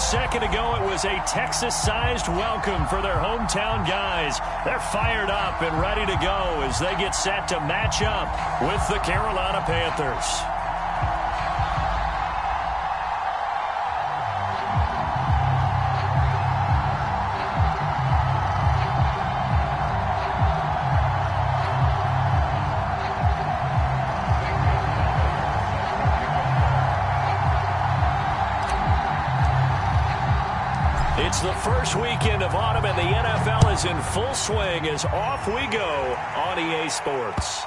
second ago, it was a Texas-sized welcome for their hometown guys. They're fired up and ready to go as they get set to match up with the Carolina Panthers. It's the first weekend of autumn, and the NFL is in full swing as off we go on EA Sports.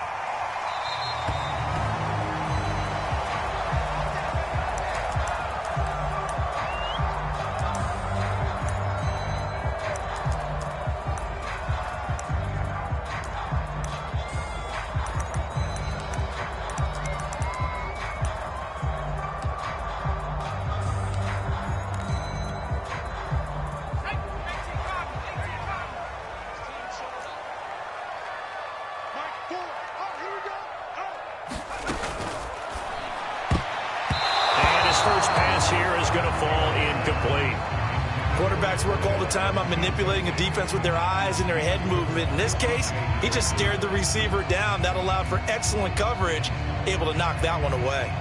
First pass here is going to fall incomplete. Quarterbacks work all the time on manipulating a defense with their eyes and their head movement. In this case, he just stared the receiver down. That allowed for excellent coverage, able to knock that one away.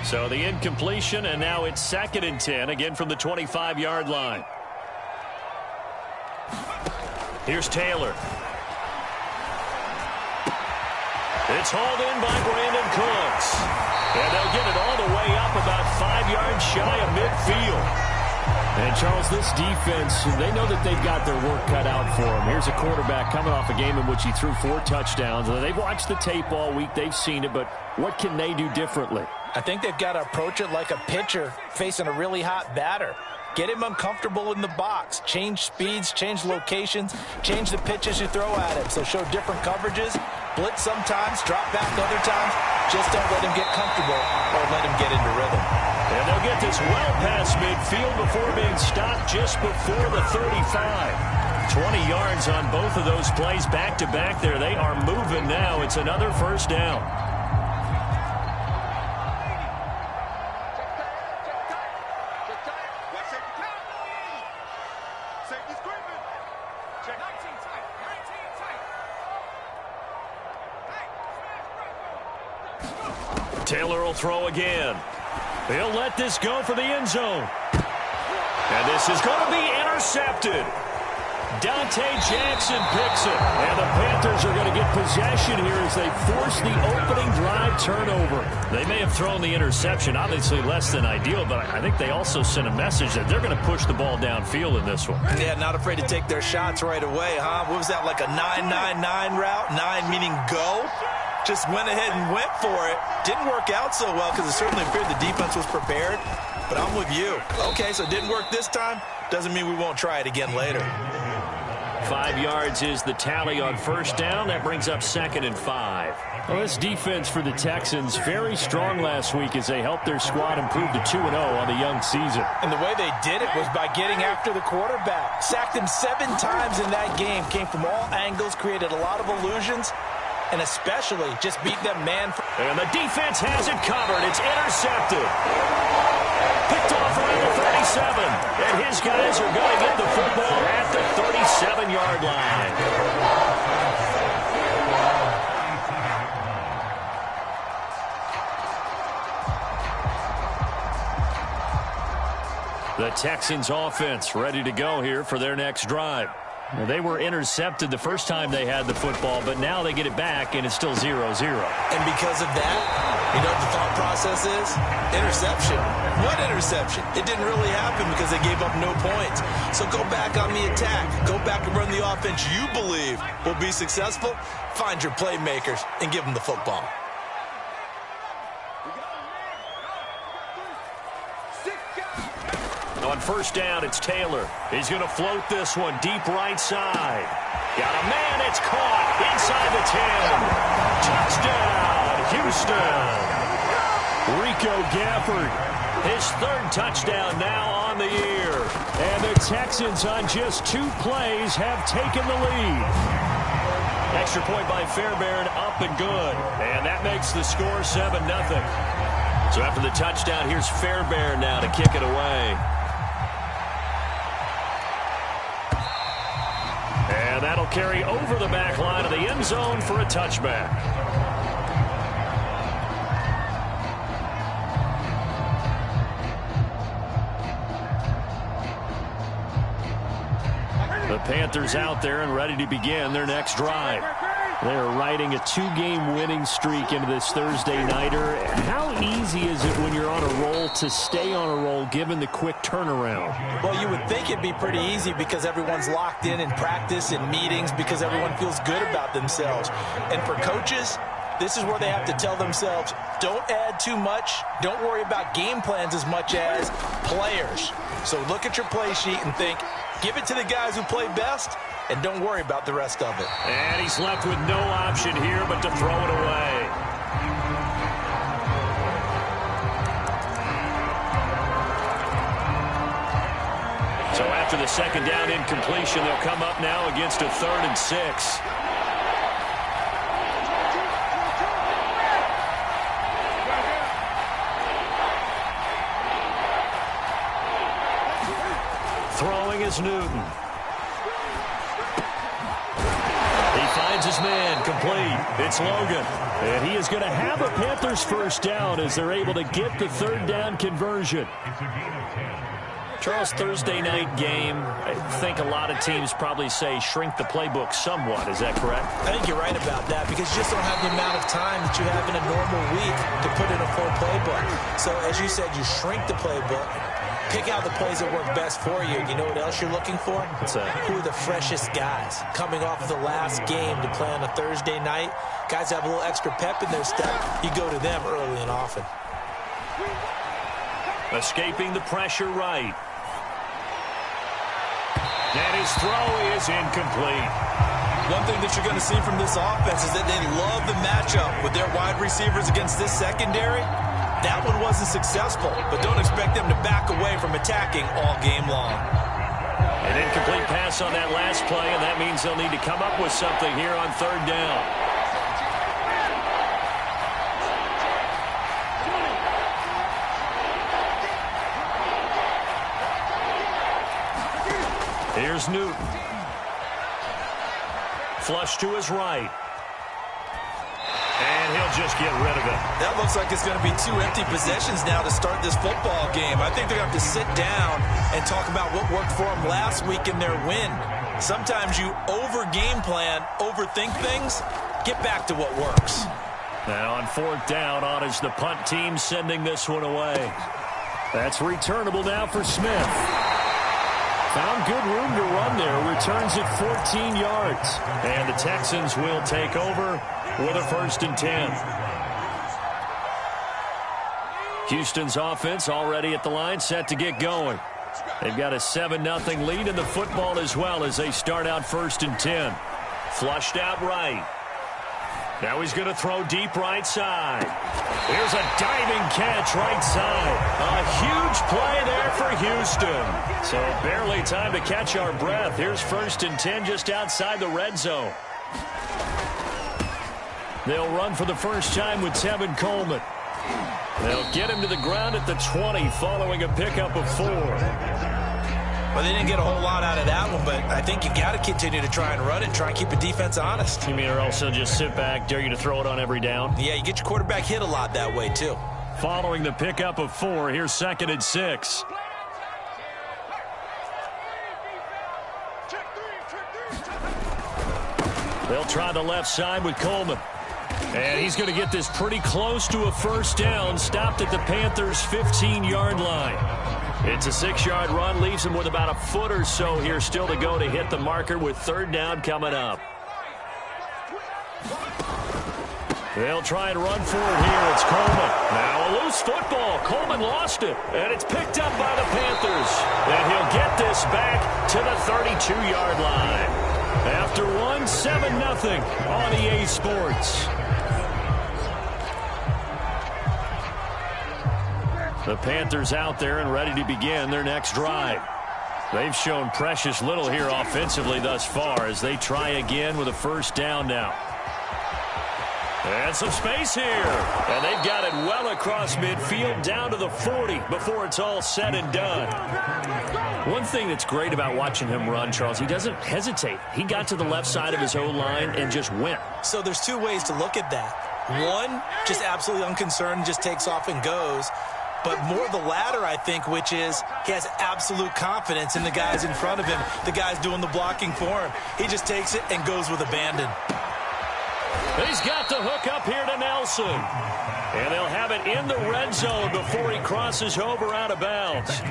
So the incompletion, and now it's 2nd and 10, again from the 25-yard line. Here's Taylor. It's hauled in by Brandon Cooks. And they'll get it all the way up about 5 yards shy of midfield. And, Charles, this defense, they know that they've got their work cut out for them. Here's a quarterback coming off a game in which he threw 4 touchdowns. They've watched the tape all week. They've seen it, but what can they do differently? I think they've got to approach it like a pitcher facing a really hot batter. Get him uncomfortable in the box. Change speeds, change locations, change the pitches you throw at him. So show different coverages, blitz sometimes, drop back other times. Just don't let him get comfortable or let him get into rhythm. And they'll get this well past midfield before being stopped just before the 35. 20 yards on both of those plays back-to-back there. They are moving now. It's another first down. Taylor will throw again. He'll let this go for the end zone. And this is going to be intercepted. Dante Jackson picks it. And the Panthers are going to get possession here as they force the opening drive turnover. They may have thrown the interception, obviously less than ideal, but I think they also sent a message that they're going to push the ball downfield in this one. Yeah, not afraid to take their shots right away, huh? What was that, like a 9-9-9 route? 9 meaning go? Just went ahead and went for it. Didn't work out so well because it certainly appeared the defense was prepared. But I'm with you. Okay, so it didn't work this time. Doesn't mean we won't try it again later. 5 yards is the tally on first down. That brings up 2nd and 5. Well, this defense for the Texans, very strong last week as they helped their squad improve to 2-0 on the young season. And the way they did it was by getting after the quarterback. Sacked him 7 times in that game. Came from all angles, created a lot of illusions. And especially just beat them man. And the defense has it covered. It's intercepted. Picked off around the 37. And his guys are going to get the football at the 37-yard line. The Texans offense ready to go here for their next drive. Well, they were intercepted the first time they had the football, but now they get it back, and it's still 0-0. And because of that, you know what the thought process is? Interception. What interception? It didn't really happen because they gave up no points. So go back on the attack. Go back and run the offense you believe will be successful. Find your playmakers and give them the football. On first down, it's Taylor. He's going to float this one deep right side. Got a man, it's caught inside the 10. Touchdown, Houston. Rico Gafford, his 3rd touchdown now on the year. And the Texans on just 2 plays have taken the lead. Extra point by Fairbairn, up and good. And that makes the score 7-0. So after the touchdown, here's Fairbairn now to kick it away. And that'll carry over the back line of the end zone for a touchback. The Panthers out there and ready to begin their next drive. They're riding a 2-game winning streak into this Thursday nighter. How easy is it when you're on a roll to stay on a roll given the quick turnaround? Well, you would think it'd be pretty easy because everyone's locked in practice and meetings because everyone feels good about themselves. And for coaches, this is where they have to tell themselves, don't add too much. Don't worry about game plans as much as players. So look at your play sheet and think, give it to the guys who play best, and don't worry about the rest of it. And he's left with no option here but to throw it away. So after the second down incompletion, they'll come up now against a 3rd and 6. Throwing is Newton. He finds his man, complete. It's Logan. And he is going to have a Panthers first down as they're able to get the 3rd down conversion. Charles, Thursday night game, I think a lot of teams probably say shrink the playbook somewhat. Is that correct? I think you're right about that because you just don't have the amount of time that you have in a normal week to put in a full playbook. So as you said, you shrink the playbook. Pick out the plays that work best for you. You know what else you're looking for? What's that? Who are the freshest guys coming off of the last game to play on a Thursday night? Guys have a little extra pep in their step. You go to them early and often. Escaping the pressure right. And his throw is incomplete. One thing that you're going to see from this offense is that they love the matchup with their wide receivers against this secondary. That one wasn't successful, but don't expect them to back away from attacking all game long. An incomplete pass on that last play, and that means they'll need to come up with something here on 3rd down. Here's Newton. Flush to his right. And he'll just get rid of it. That looks like it's going to be 2 empty possessions now to start this football game. I think they're going to have to sit down and talk about what worked for them last week in their win. Sometimes you over-game plan, overthink things, get back to what works. Now on 4th down, on is the punt team sending this one away. That's returnable now for Smith. Found good room to run there. Returns it 14 yards. And the Texans will take over with a 1st and 10. Houston's offense already at the line, set to get going. They've got a 7-0 lead in the football as well as they start out 1st and 10. Flushed out right. Now he's going to throw deep right side. Here's a diving catch right side. A huge play there for Houston. So barely time to catch our breath. Here's 1st and 10 just outside the red zone. They'll run for the first time with Tevin Coleman. They'll get him to the ground at the 20 following a pickup of 4. Well, they didn't get a whole lot out of that one, but I think you got to continue to try and run it, try and keep the defense honest. You mean or also just sit back, dare you to throw it on every down? Yeah, you get your quarterback hit a lot that way, too. Following the pickup of 4, here's 2nd and 6. They'll try the left side with Coleman. And he's going to get this pretty close to a first down, stopped at the Panthers' 15-yard line. It's a 6-yard run, leaves him with about a foot or so here still to go to hit the marker with 3rd down coming up. They'll try and run for it here. It's Coleman. Now a loose football. Coleman lost it, and it's picked up by the Panthers. And he'll get this back to the 32-yard line. After 7-0 on EA Sports. The Panthers out there and ready to begin their next drive. They've shown precious little here offensively thus far as they try again with a first down now. And some space here. And they've got it well across midfield down to the 40 before it's all said and done. One thing that's great about watching him run, Charles, he doesn't hesitate. He got to the left side of his O-line and just went. So there's two ways to look at that. One, just absolutely unconcerned, just takes off and goes. But more the latter, I think, which is he has absolute confidence in the guys in front of him, the guys doing the blocking for him. He just takes it and goes with abandon. He's got the hook up here to Nelson. And they'll have it in the red zone before he crosses over out of bounds.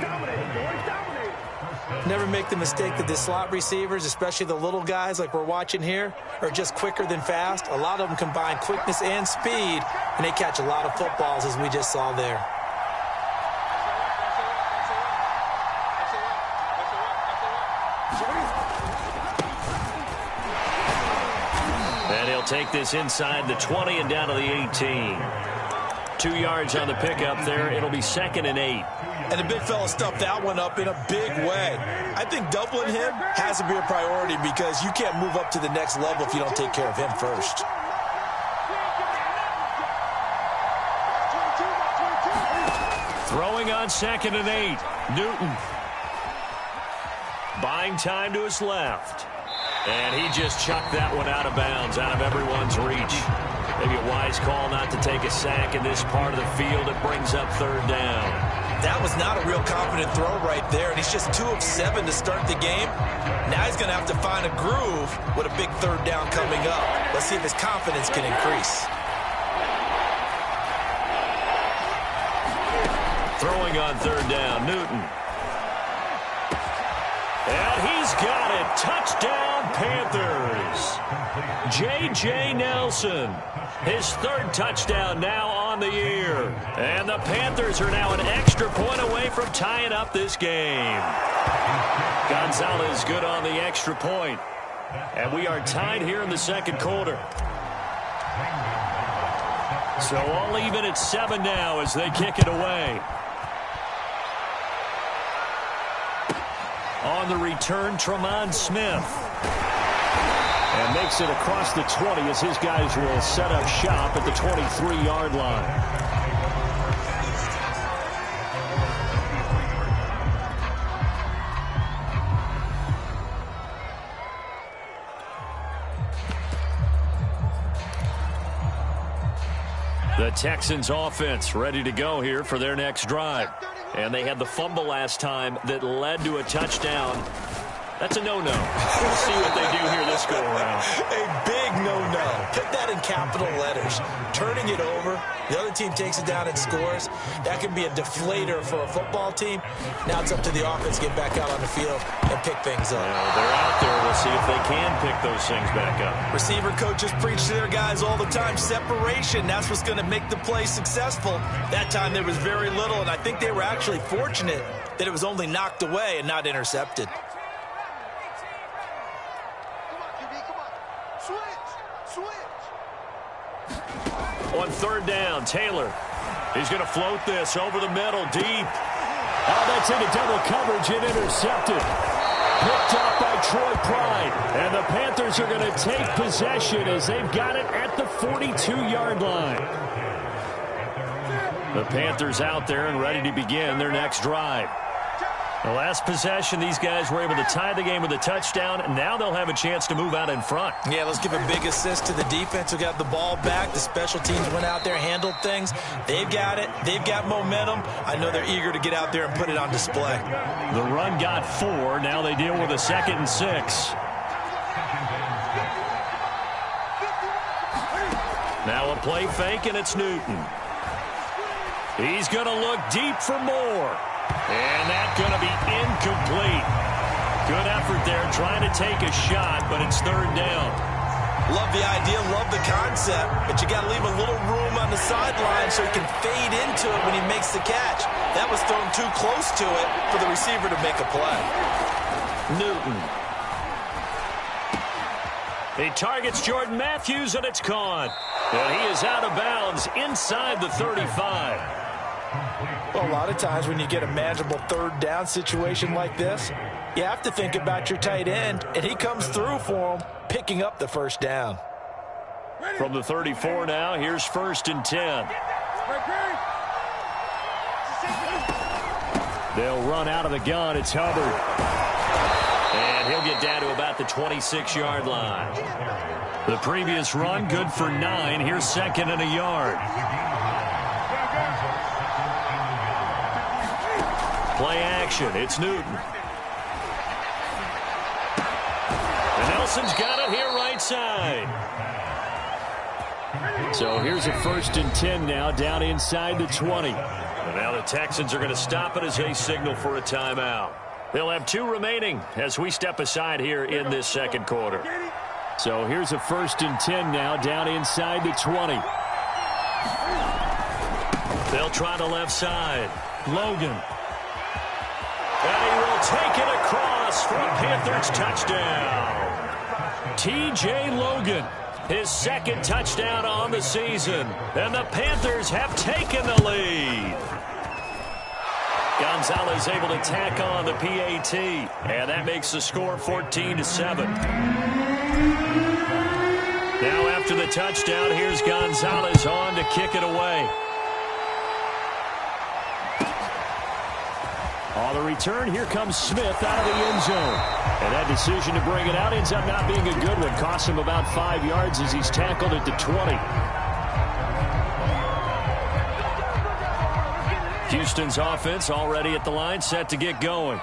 Never make the mistake that the slot receivers, especially the little guys like we're watching here, are just quicker than fast. A lot of them combine quickness and speed, and they catch a lot of footballs, as we just saw there. And he'll take this inside the 20 and down to the 18. 2 yards on the pickup there. It'll be 2nd and 8. And the big fella stuffed that one up in a big way. I think doubling him has to be a priority because you can't move up to the next level if you don't take care of him first. Throwing on 2nd and 8. Newton. Buying time to his left. And he just chucked that one out of bounds, out of everyone's reach. Maybe a wise call not to take a sack in this part of the field. It brings up 3rd down. That was not a real confident throw right there, and he's just 2 of 7 to start the game. Now he's going to have to find a groove with a big 3rd down coming up. Let's see if his confidence can increase. Throwing on 3rd down, Newton. And he's got it. Touchdown, Panthers. J.J. Nelson. His 3rd touchdown now on the year. And the Panthers are now an extra point away from tying up this game. Gonzalez good on the extra point. And we are tied here in the 2nd quarter. So all even at 7 now as they kick it away. On the return, Tremont Smith. And makes it across the 20 as his guys will set up shop at the 23-yard line. The Texans offense ready to go here for their next drive. And they had the fumble last time that led to a touchdown. That's a no-no. We'll see what they do here this go-around. A big no-no. Put that in capital letters. Turning it over, the other team takes it down and scores. That can be a deflator for a football team. Now it's up to the offense to get back out on the field and pick things up. They're out there. We'll see if they can pick those things back up. Receiver coaches preach to their guys all the time. Separation, that's what's going to make the play successful. That time there was very little, and I think they were actually fortunate that it was only knocked away and not intercepted. On 3rd down, Taylor. He's going to float this over the middle, deep. Oh, that's into double coverage and intercepted. Picked up by Troy Pride. And the Panthers are going to take possession as they've got it at the 42-yard line. The Panthers out there and ready to begin their next drive. The last possession, these guys were able to tie the game with a touchdown, and now they'll have a chance to move out in front. Yeah, let's give a big assist to the defense who got the ball back. The special teams went out there, handled things. They've got it. They've got momentum. I know they're eager to get out there and put it on display. The run got 4. Now they deal with a 2nd and 6. Now a play fake, and it's Newton. He's going to look deep for more. And that's going to be incomplete. Good effort there trying to take a shot, but it's 3rd down. Love the idea, love the concept, but you got to leave a little room on the sideline so he can fade into it when he makes the catch. That was thrown too close to it for the receiver to make a play. Newton. He targets Jordan Matthews, and it's caught. And he is out of bounds inside the 35. Well, a lot of times when you get a manageable 3rd down situation like this, you have to think about your tight end, and he comes through for him, picking up the 1st down. From the 34 now, here's 1st and 10. They'll run out of the gun. It's Hubbard. And he'll get down to about the 26-yard line. The previous run, good for 9. Here's 2nd and a yard. Play action. It's Newton. And Nelson's got it here right side. So here's a 1st and 10 now, down inside the 20. And now the Texans are going to stop it as they signal for a timeout. They'll have 2 remaining as we step aside here in this second quarter. So here's a 1st and 10 now, down inside the 20. They'll try the left side. Logan. And he will take it across for a Panthers touchdown. T.J. Logan, his 2nd touchdown on the season. And the Panthers have taken the lead. Gonzalez able to tack on the PAT. And that makes the score 14-7. Now after the touchdown, here's Gonzalez on to kick it away. On the return, here comes Smith out of the end zone. And that decision to bring it out ends up not being a good one. Costs him about 5 yards as he's tackled at the 20. Houston's offense already at the line, set to get going.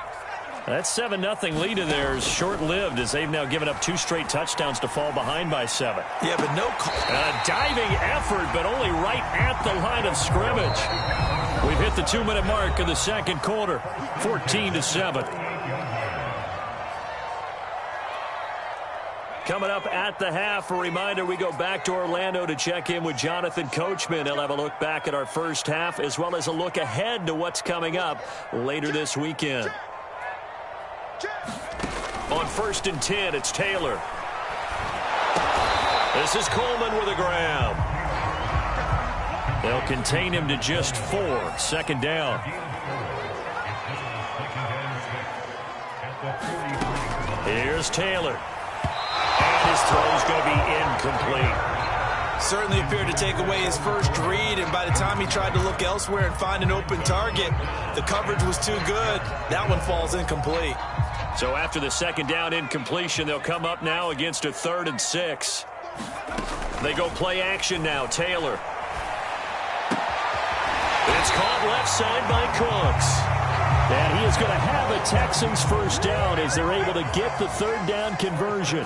That 7-0 lead of theirs short-lived as they've now given up 2 straight touchdowns to fall behind by 7. Yeah, but no call. A diving effort, but only right at the line of scrimmage. We've hit the 2-minute mark of the second quarter, 14-7. Coming up at the half, a reminder, we go back to Orlando to check in with Jonathan Coachman. He'll have a look back at our first half as well as a look ahead to what's coming up later this weekend. On 1st and 10, it's Taylor. This is Coleman with a grab. They'll contain him to just 4. 2nd down. Here's Taylor. And his throw's going to be incomplete. Certainly appeared to take away his first read, and by the time he tried to look elsewhere and find an open target, the coverage was too good. That one falls incomplete. So after the 2nd down incompletion, they'll come up now against a 3rd and 6. They go play action now. Taylor. It's caught left side by Cooks. And he is going to have a Texans first down as they're able to get the 3rd down conversion.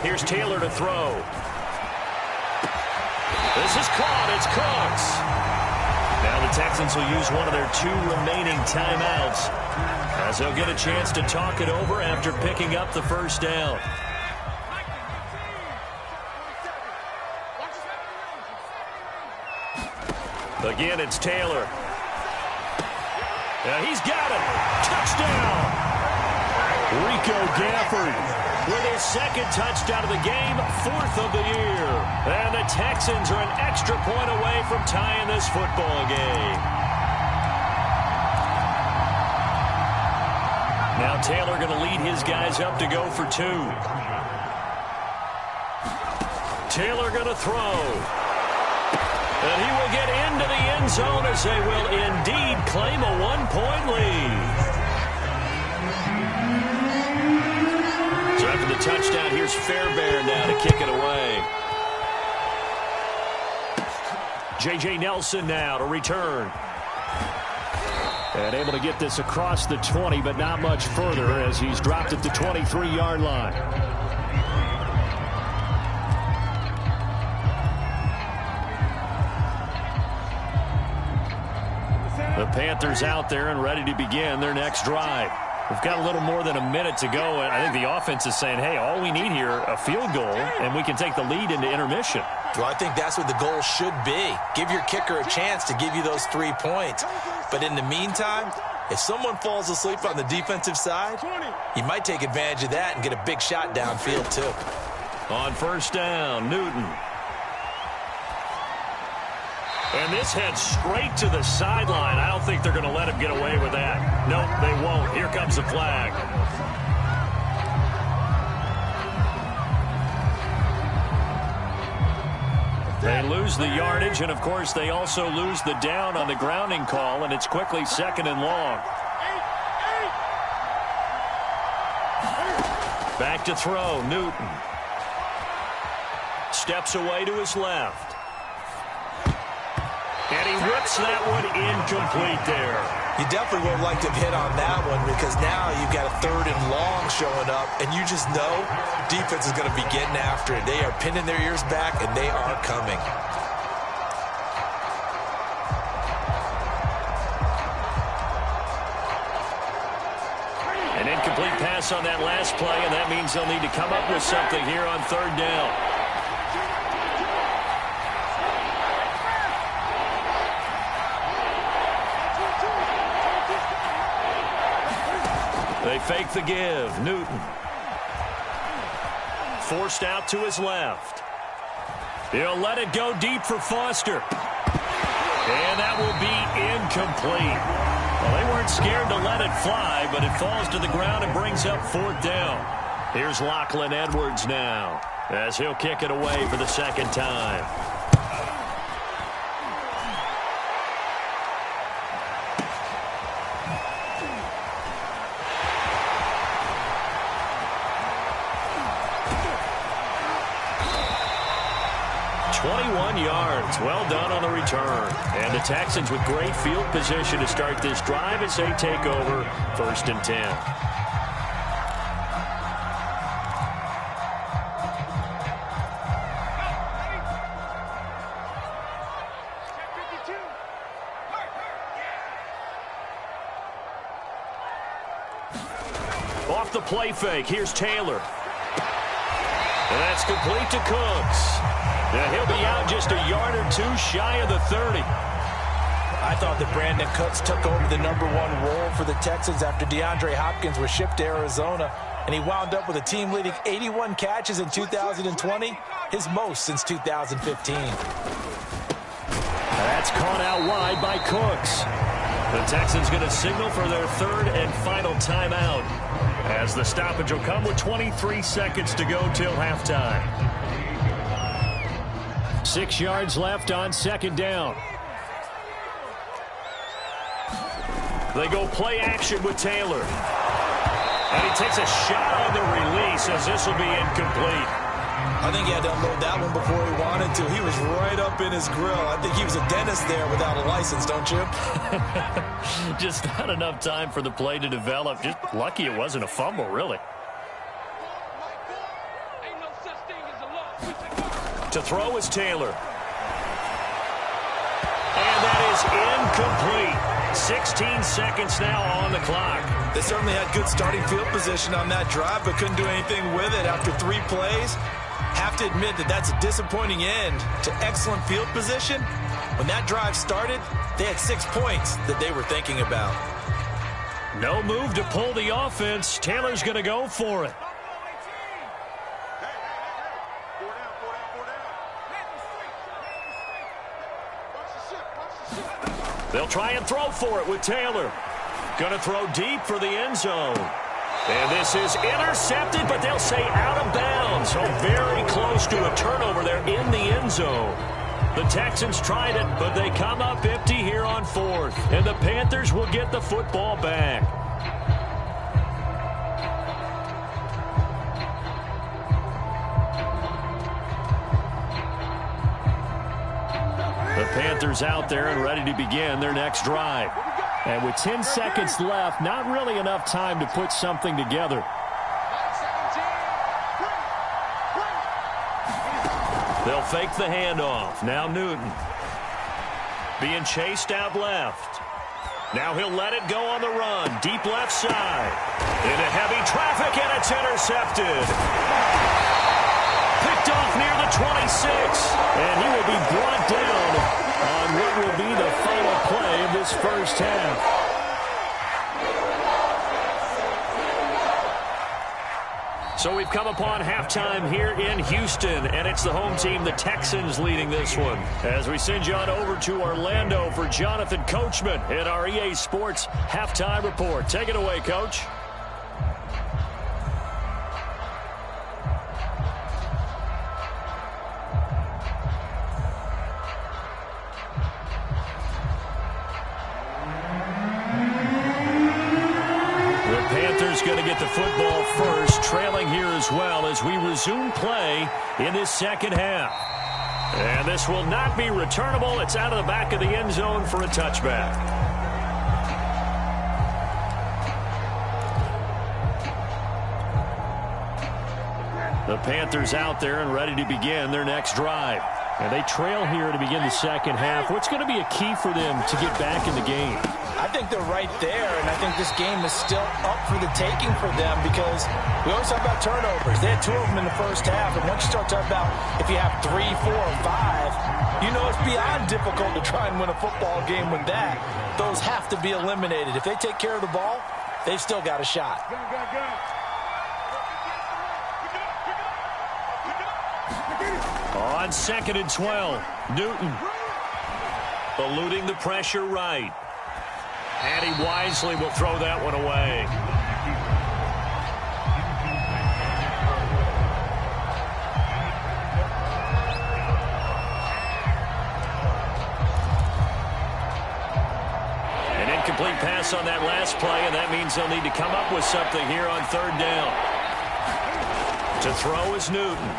Here's Taylor to throw. This is caught. It's Cooks. Now the Texans will use one of their 2 remaining timeouts as they'll get a chance to talk it over after picking up the first down. Again, it's Taylor. Yeah, he's got it. Touchdown. Rico Gafford with his 2nd touchdown of the game, 4th of the year. And the Texans are an extra point away from tying this football game. Now Taylor going to lead his guys up to go for 2. Taylor going to throw. And he will get into the end zone as they will indeed claim a 1-point lead. So after the touchdown, here's Fairbairn now to kick it away. J.J. Nelson now to return. And able to get this across the 20, but not much further as he's dropped at the 23-yard line. The Panthers out there and ready to begin their next drive. We've got a little more than a minute to go, and I think the offense is saying, hey, all we need here, a field goal, and we can take the lead into intermission. Well, I think that's what the goal should be. Give your kicker a chance to give you those 3 points. But in the meantime, if someone falls asleep on the defensive side, you might take advantage of that and get a big shot downfield, too. On 1st down, Newton. And this heads straight to the sideline. I don't think they're going to let him get away with that. Nope, they won't. Here comes the flag. They lose the yardage, and, of course, they also lose the down on the grounding call, and it's quickly 2nd and long. Back to throw, Newton. Steps away to his left. And he whips that one incomplete there. You definitely would have liked to have hit on that one because now you've got a 3rd and long showing up, and you just know defense is going to be getting after it. They are pinning their ears back, and they are coming. An incomplete pass on that last play, and that means they'll need to come up with something here on 3rd down. They fake the give. Newton. Forced out to his left. He'll let it go deep for Foster. And that will be incomplete. Well, they weren't scared to let it fly, but it falls to the ground and brings up 4th down. Here's Lachlan Edwards now, as he'll kick it away for the 2nd time. Yards. Well done on the return. And the Texans with great field position to start this drive as they take over 1st and 10. Off the play fake. Here's Taylor. And that's complete to Cooks. Now he'll be out just a yard or 2 shy of the 30. I thought that Brandon Cooks took over the #1 role for the Texans after DeAndre Hopkins was shipped to Arizona, and he wound up with a team-leading 81 catches in 2020, his most since 2015. That's caught out wide by Cooks. The Texans going to signal for their 3rd and final timeout, as the stoppage will come with 23 seconds to go till halftime. 6 yards left on 2nd down. They go play action with Taylor. And he takes a shot on the release as this will be incomplete. I think he had to unload that one before he wanted to. He was right up in his grill. I think he was a dentist there without a license, don't you? Just not enough time for the play to develop. Just lucky it wasn't a fumble, really. To throw is Taylor. And that is incomplete. 16 seconds now on the clock. They certainly had good starting field position on that drive, but couldn't do anything with it after 3 plays. Have to admit that that's a disappointing end to excellent field position. When that drive started, they had 6 points that they were thinking about. No move to pull the offense. Taylor's going to go for it. They'll try and throw for it with Taylor. Going to throw deep for the end zone. And this is intercepted, but they'll say out of bounds. So very close to a turnover there in the end zone. The Texans tried it, but they come up empty here on 4th. And the Panthers will get the football back. The Panthers out there and ready to begin their next drive. And with 10 seconds left, not really enough time to put something together. They'll fake the handoff. Now Newton. Being chased out left. Now he'll let it go on the run. Deep left side. Into heavy traffic, and it's intercepted. Picked off near the 26. And he will be brought down on what will be the final play of this first half. So we've come upon halftime here in Houston, and it's the home team, the Texans, leading this one. As we send you on over to Orlando for Jonathan Coachman in our EA Sports Halftime Report. Take it away, Coach. Panthers going to get the football first, trailing here as well as we resume play in this second half. And this will not be returnable. It's out of the back of the end zone for a touchback. The Panthers out there and ready to begin their next drive. And they trail here to begin the second half. What's going to be a key for them to get back in the game? I think they're right there, and I think this game is still up for the taking for them because we always talk about turnovers. They had 2 of them in the first half, and once you start talking about if you have 3, 4, or 5, you know it's beyond difficult to try and win a football game with that. Those have to be eliminated. If they take care of the ball, they've still got a shot. On 2nd and 12, Newton eluding the pressure right. And he wisely will throw that one away. An incomplete pass on that last play, and that means they'll need to come up with something here on 3rd down. To throw is Newton.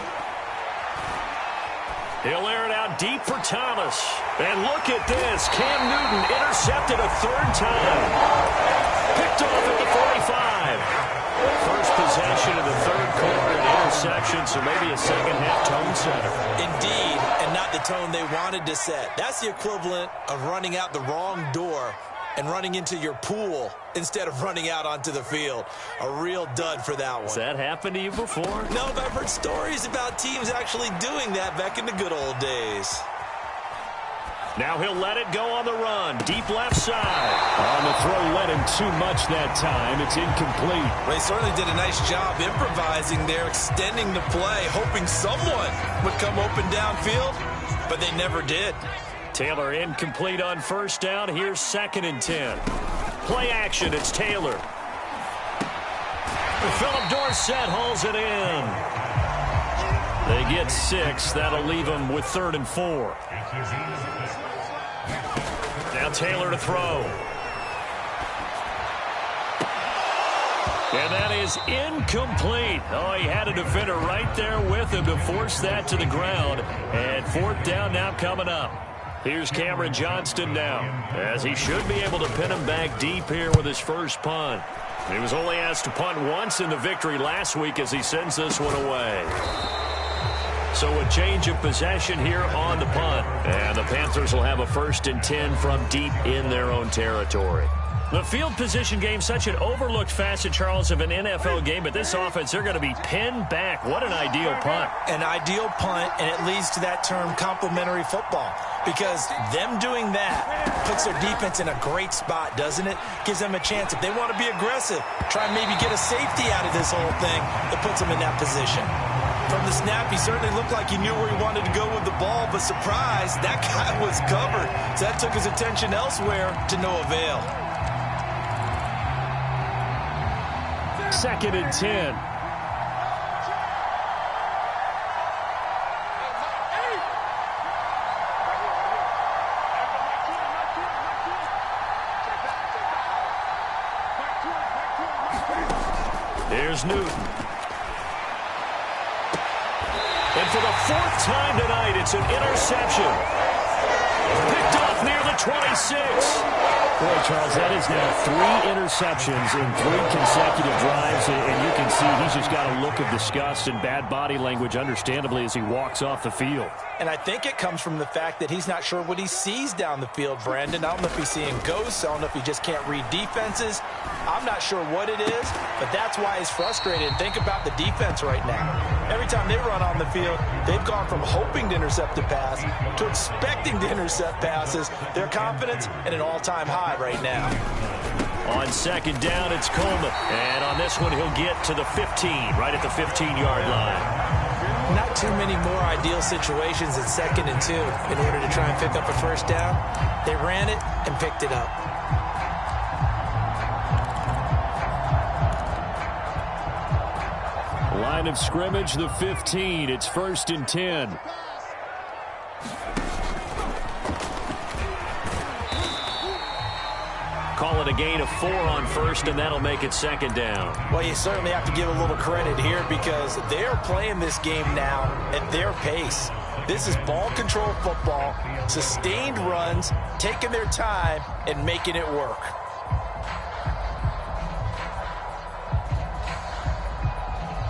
He'll air it out deep for Thomas. And look at this. Cam Newton intercepted a 3rd time. Picked off at the 45. First possession of the 3rd quarter, an interception, so maybe a second-half tone setter. Indeed, and not the tone they wanted to set. That's the equivalent of running out the wrong door and running into your pool instead of running out onto the field. A real dud for that one. Has that happened to you before? No, but I've heard stories about teams actually doing that back in the good old days. Now he'll let it go on the run. Deep left side. On the throw, led him too much that time. It's incomplete. Well, he certainly did a nice job improvising there, extending the play, hoping someone would come open downfield, but they never did. Taylor incomplete on 1st down. Here's 2nd and 10. Play action. It's Taylor. Philip Dorsett hauls it in. They get 6. That'll leave them with 3rd and 4. Now Taylor to throw. And that is incomplete. Oh, he had a defender right there with him to force that to the ground. And 4th down now coming up. Here's Cameron Johnston now, as he should be able to pin him back deep here with his first punt. He was only asked to punt once in the victory last week as he sends this one away. So a change of possession here on the punt. And the Panthers will have a 1st and 10 from deep in their own territory. The field position game, such an overlooked facet, Charles, of an NFL game, but this offense, they're going to be pinned back. What an ideal punt. An ideal punt, and it leads to that term complementary football, because them doing that puts their defense in a great spot, doesn't it? Gives them a chance. If they want to be aggressive, try and maybe get a safety out of this whole thing, it puts them in that position. From the snap, he certainly looked like he knew where he wanted to go with the ball, but surprise, that guy was covered. So that took his attention elsewhere to no avail. 2nd and 10. Here's Newton. And for the 4th time tonight, it's an interception. Picked off near the 26. Boy, Charles, that is now 3 interceptions in 3 consecutive drives, and you can see he's just got a look of disgust and bad body language, understandably, as he walks off the field. And I think it comes from the fact that he's not sure what he sees down the field, Brandon. I don't know if he's seeing ghosts. I don't know if he just can't read defenses. I'm not sure what it is, but that's why he's frustrated. And think about the defense right now. Every time they run on the field, they've gone from hoping to intercept a pass to expecting to intercept passes. Their confidence at an all-time high right now. On 2nd down, it's Coleman. And on this one, he'll get to the 15, right at the 15-yard line. Not too many more ideal situations in 2nd and 2 in order to try and pick up a 1st down. They ran it and picked it up. Line of scrimmage, the 15. It's 1st and 10. Call it a gain of 4 on first, and that'll make it second down. Well, you certainly have to give a little credit here because they're playing this game now at their pace. This is ball control football, sustained runs, taking their time, and making it work.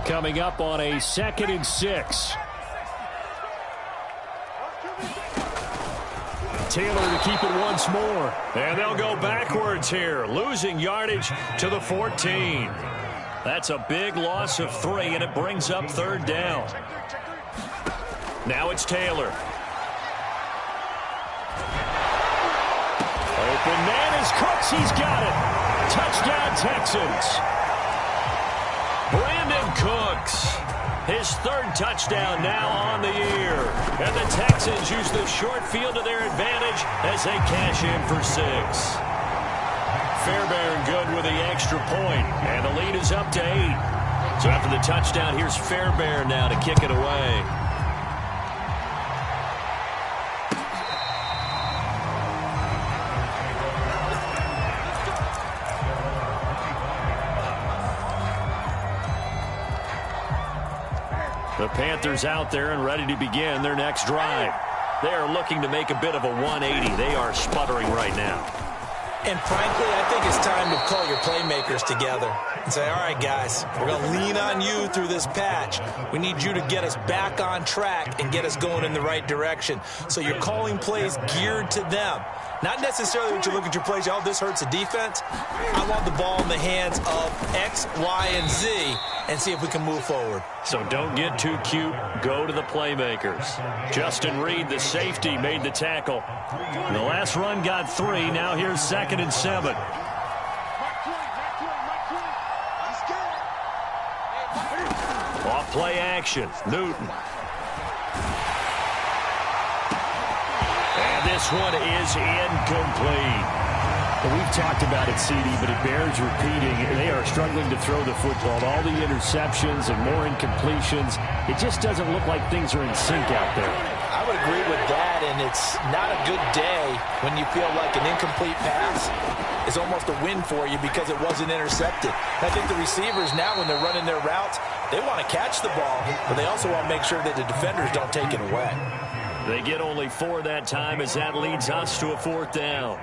Coming up on a 2nd and 6. Taylor to keep it once more. And they'll go backwards here, losing yardage to the 14. That's a big loss of 3, and it brings up 3rd down. Now it's Taylor. Open man is Cooks. He's got it. Touchdown, Texans. Brandon Cooks. His 3rd touchdown now on the year. And the Texans use the short field to their advantage as they cash in for 6. Fairbairn good with the extra point. And the lead is up to 8. So after the touchdown, here's Fairbairn now to kick it away. The Panthers out there and ready to begin their next drive. They are looking to make a bit of a 180. They are sputtering right now. And frankly, I think it's time to call your playmakers together and say, all right, guys, we're going to lean on you through this patch. We need you to get us back on track and get us going in the right direction. So you're calling plays geared to them. Not necessarily what you look at your plays, oh, this hurts the defense. I want the ball in the hands of X, Y, and Z and see if we can move forward. So don't get too cute. Go to the playmakers. Justin Reed, the safety, made the tackle. The last run got 3. Now here's 2nd and 7. Off play action. Newton. And this one is incomplete. Well, we've talked about it, CD, but it bears repeating. They are struggling to throw the football. All the interceptions and more incompletions. It just doesn't look like things are in sync out there. I would agree with that, and it's not a good day when you feel like an incomplete pass is almost a win for you because it wasn't intercepted. I think the receivers now, when they're running their routes, they want to catch the ball, but they also want to make sure that the defenders don't take it away. They get only 4 that time as that leads us to a 4th down.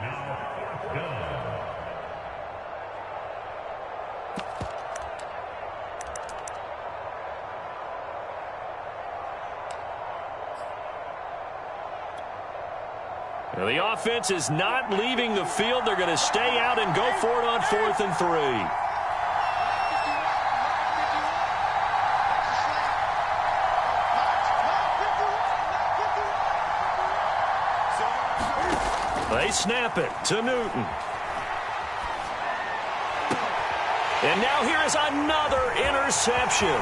Now the offense is not leaving the field. They're going to stay out and go for it on 4th and 3. They snap it to Newton. And now here is another interception.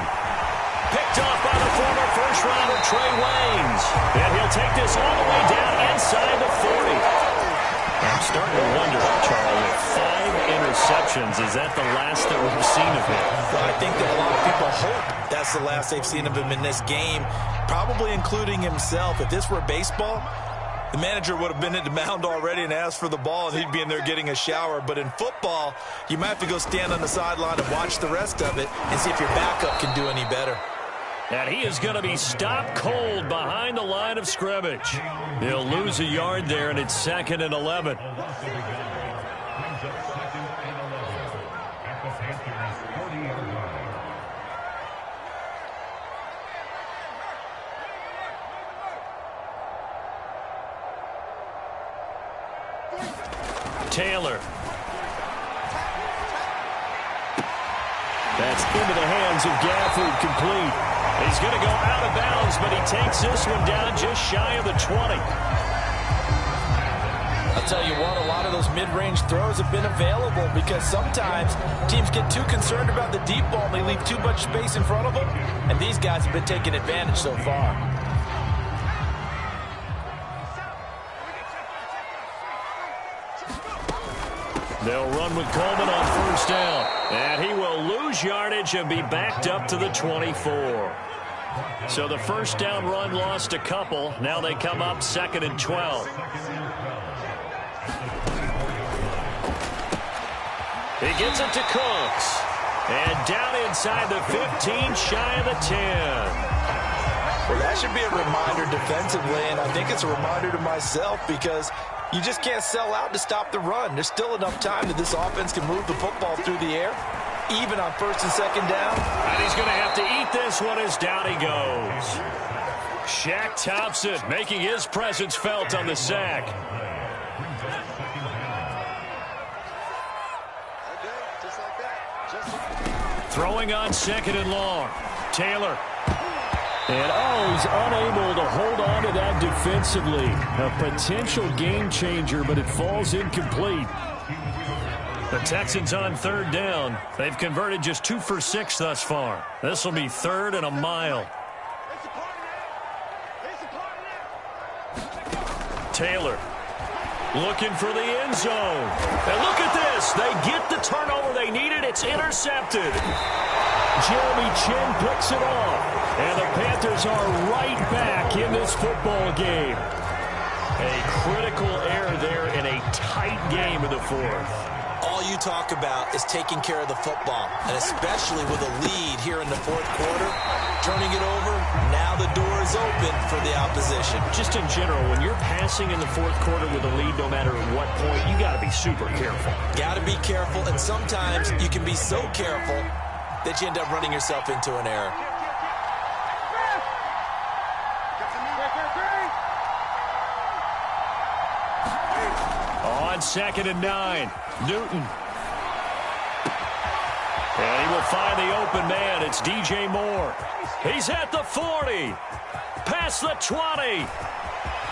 Picked off by the former first-rounder Trey Waynes. And he'll take this all the way down inside the 40. I'm starting to wonder, Charles, if 5 interceptions, is that the last that we've seen of him? Well, I think that a lot of people hope that's the last they've seen of him in this game, probably including himself. If this were baseball, the manager would have been at the mound already and asked for the ball, and he'd be in there getting a shower. But in football, you might have to go stand on the sideline and watch the rest of it and see if your backup can do any better. And he is going to be stopped cold behind the line of scrimmage. He'll lose a yard there, and it's 2nd and 11. Taylor. That's into the hands of Gafford, complete. He's going to go out of bounds, but he takes this one down just shy of the 20. I'll tell you what, a lot of those mid-range throws have been available because sometimes teams get too concerned about the deep ball and they leave too much space in front of them, and these guys have been taking advantage so far. They'll run with Coleman on 1st down. And he will lose yardage and be backed up to the 24. So the 1st down run lost a couple. Now they come up 2nd and 12. He gets it to Cooks. And down inside the 15, shy of the 10. Well, that should be a reminder defensively, and I think it's a reminder to myself because you just can't sell out to stop the run. There's still enough time that this offense can move the football through the air, even on first and second down. And he's going to have to eat this one as down he goes. Shaq Thompson making his presence felt on the sack. Throwing on second and long. Taylor. And, he's unable to hold on to that defensively. A potential game changer, but it falls incomplete. The Texans on third down. They've converted just 2 for 6 thus far. This will be 3rd and a mile. Taylor looking for the end zone. And look at this. They get the turnover they needed. It's intercepted. Jeremy Chin picks it off. And the Panthers are right back in this football game. A critical error there in a tight game in the 4th. All you talk about is taking care of the football, and especially with a lead here in the 4th quarter, turning it over, now the door is open for the opposition. Just in general, when you're passing in the 4th quarter with a lead, no matter what point, you got to be super careful. Got to be careful, and sometimes you can be so careful that you end up running yourself into an error. On 2nd and 9, Newton. And he will find the open man. It's DJ Moore. He's at the 40. Past the 20.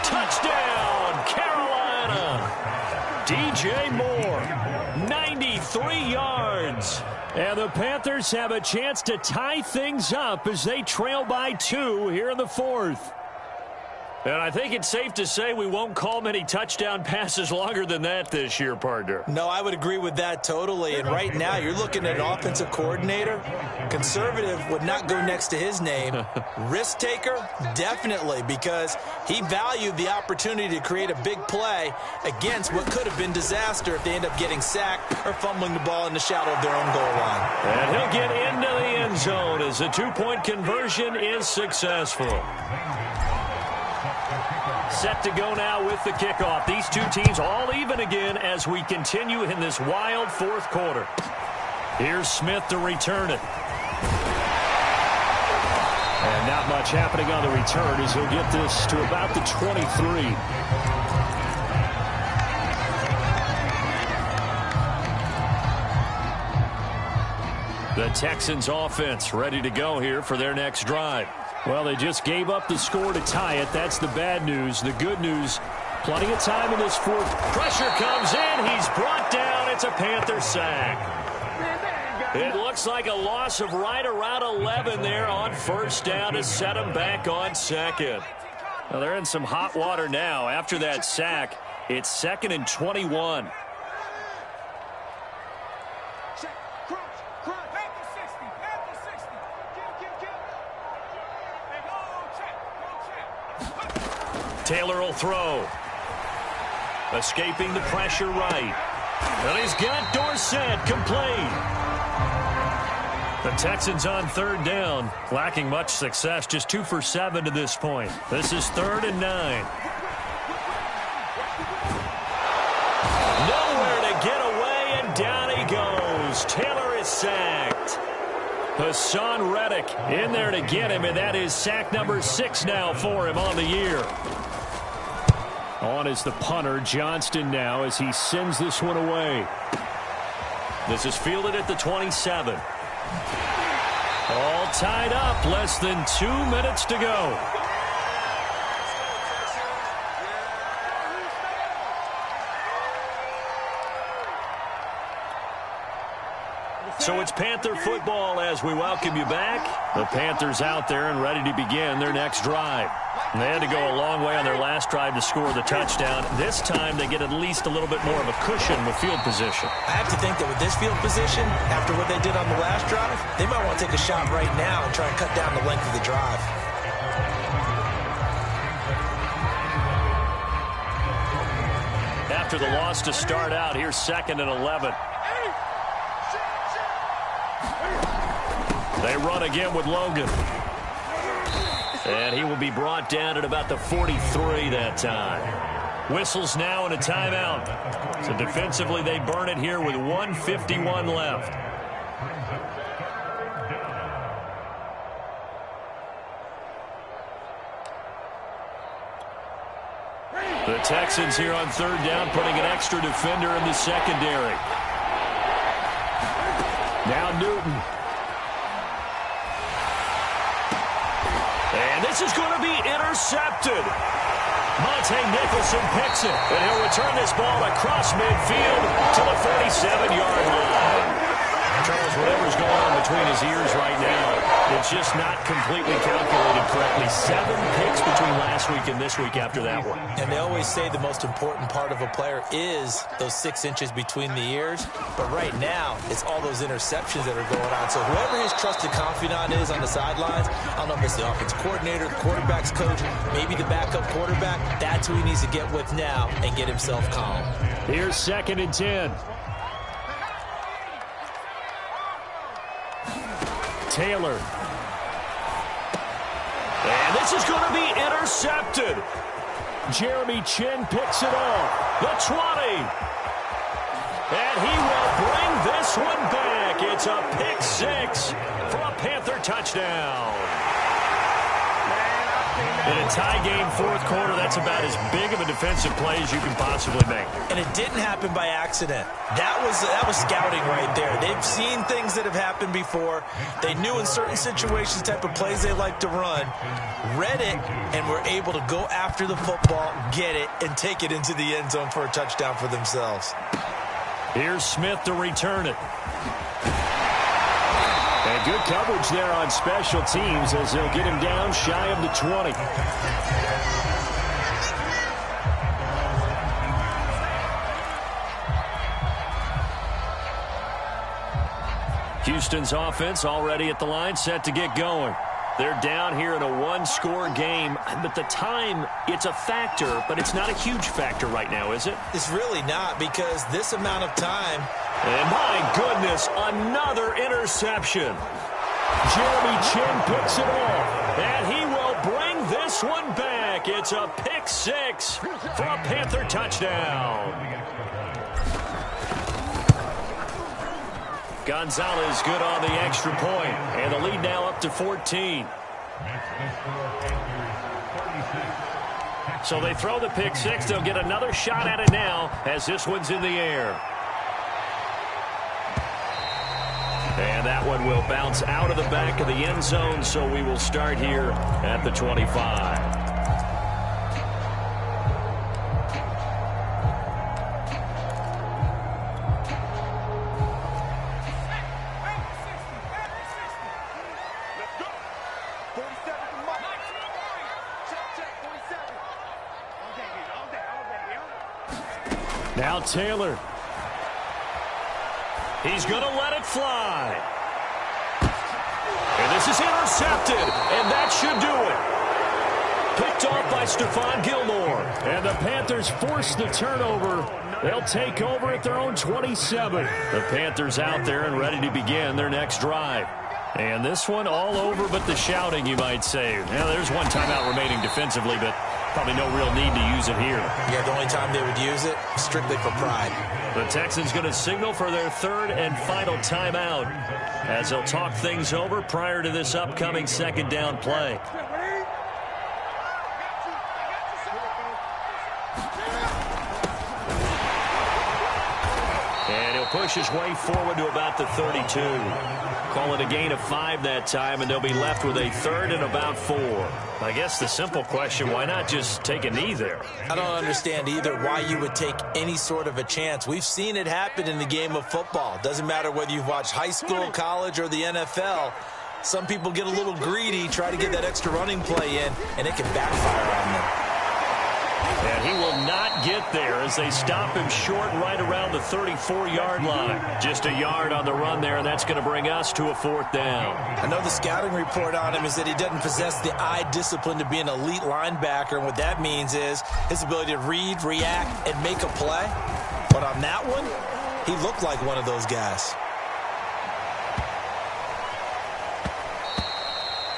Touchdown, Carolina. DJ Moore, 93 yards. And the Panthers have a chance to tie things up as they trail by 2 here in the 4th. And I think it's safe to say we won't call many touchdown passes longer than that this year, partner. No, I would agree with that totally. And right now, you're looking at an offensive coordinator. Conservative would not go next to his name. Risk taker, definitely, because he valued the opportunity to create a big play against what could have been disaster if they end up getting sacked or fumbling the ball in the shadow of their own goal line. And he'll get into the end zone as the 2-point conversion is successful. Set to go now with the kickoff. These two teams all even again as we continue in this wild 4th quarter. Here's Smith to return it. And not much happening on the return as he'll get this to about the 23. The Texans offense ready to go here for their next drive. Well, they just gave up the score to tie it. That's the bad news. The good news, plenty of time in this 4th. Pressure comes in. He's brought down. It's a Panther sack. It looks like a loss of right around 11 there on 1st down to set him back on 2nd. Well, they're in some hot water now. After that sack, it's 2nd and 21. Taylor will throw. Escaping the pressure right. And he's got Dorsett complete. The Texans on 3rd down, lacking much success, just 2 for 7 to this point. This is 3rd and 9. Nowhere to get away, and down he goes. Taylor is sacked. Hassan Reddick in there to get him, and that is sack number 6 now for him on the year. On is the punter, Johnston, now as he sends this one away. This is fielded at the 27. All tied up, less than 2 minutes to go. So it's Panther football as we welcome you back. The Panthers out there and ready to begin their next drive. And they had to go a long way on their last drive to score the touchdown. This time they get at least a little bit more of a cushion with field position. I have to think that with this field position, after what they did on the last drive, they might want to take a shot right now and try and cut down the length of the drive. After the loss to start out, here's 2nd and 11. They run again with Logan. And he will be brought down at about the 43 that time. Whistles now and a timeout. So defensively, they burn it here with 1:51 left. The Texans here on third down, putting an extra defender in the secondary. Now Newton. And this is going to be intercepted. Monte Nicholson picks it, and he'll return this ball across midfield to the 47-yard line. Charles, whatever's going on between his ears right now, it's just not completely calculated correctly. 7 picks between last week and this week after that one. And they always say the most important part of a player is those 6 inches between the ears. But right now, it's all those interceptions that are going on. So whoever his trusted confidant is on the sidelines, I don't know if it's the offense coordinator, the quarterback's coach, maybe the backup quarterback, that's who he needs to get with now and get himself calm. Here's 2nd and 10. Taylor. And this is going to be intercepted. Jeremy Chin picks it off. The 20. And he will bring this one back. It's a pick 6 for a Panther touchdown. In a tie game, 4th quarter, that's about as big of a defensive play as you can possibly make. And it didn't happen by accident. That was scouting right there. They've seen things that have happened before. They knew in certain situations the type of plays they like to run, read it, and were able to go after the football, get it, and take it into the end zone for a touchdown for themselves. Here's Smith to return it. And good coverage there on special teams as they'll get him down shy of the 20. Houston's offense already at the line, set to get going. They're down here in a 1-score game, but the time, it's a factor, but it's not a huge factor right now, is it? It's really not, because this amount of time. And my goodness, another interception. Jeremy Chin picks it off. And he will bring this one back. It's a pick 6 for a Panther touchdown. Gonzalez good on the extra point, and the lead now up to 14. So they throw the pick 6. They'll get another shot at it now as this one's in the air. And that one will bounce out of the back of the end zone, so we will start here at the 25. Now Taylor. He's going to let it fly. And this is intercepted, and that should do it. Picked off by Stephon Gilmore. And the Panthers force the turnover. They'll take over at their own 27. The Panthers out there and ready to begin their next drive. And this one all over but the shouting, you might say. Now, there's one timeout remaining defensively, but probably no real need to use it here. Yeah, the only time they would use it, strictly for pride. The Texans going to signal for their 3rd and final timeout as they'll talk things over prior to this upcoming 2nd down play. And he'll push his way forward to about the 32. Call it a gain of 5 that time, and they'll be left with a 3rd and about 4. I guess the simple question, why not just take a knee there? I don't understand either why you would take any sort of a chance. We've seen it happen in the game of football. Doesn't matter whether you've watched high school, college, or the NFL. Some people get a little greedy, try to get that extra running play in, and it can backfire on them. And he will not get there as they stop him short right around the 34-yard line. Just a yard on the run there, and that's going to bring us to a 4th down. I know the scouting report on him is that he doesn't possess the eye discipline to be an elite linebacker, and what that means is his ability to read, react, and make a play. But on that one, he looked like one of those guys.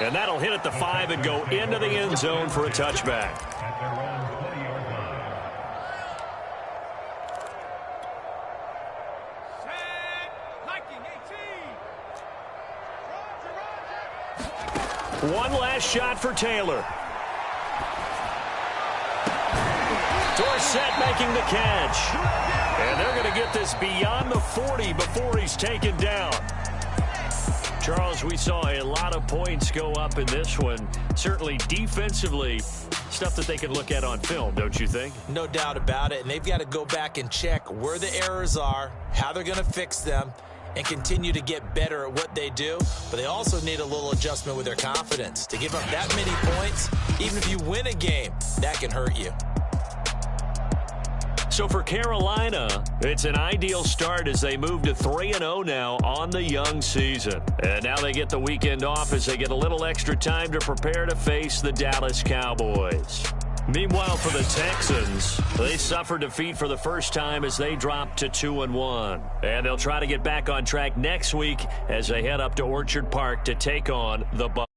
And that'll hit at the 5 and go into the end zone for a touchback. One last shot for Taylor. Dorsett making the catch. And they're going to get this beyond the 40 before he's taken down. Charles, we saw a lot of points go up in this one. Certainly defensively, stuff that they can look at on film, don't you think? No doubt about it. And they've got to go back and check where the errors are, how they're going to fix them, and continue to get better at what they do. But they also need a little adjustment with their confidence. To give up that many points, even if you win a game, that can hurt you. So for Carolina, it's an ideal start as they move to 3-0 now on the young season. And now they get the weekend off as they get a little extra time to prepare to face the Dallas Cowboys. Meanwhile, for the Texans, they suffered defeat for the first time as they dropped to 2-1. And they'll try to get back on track next week as they head up to Orchard Park to take on the Bucs.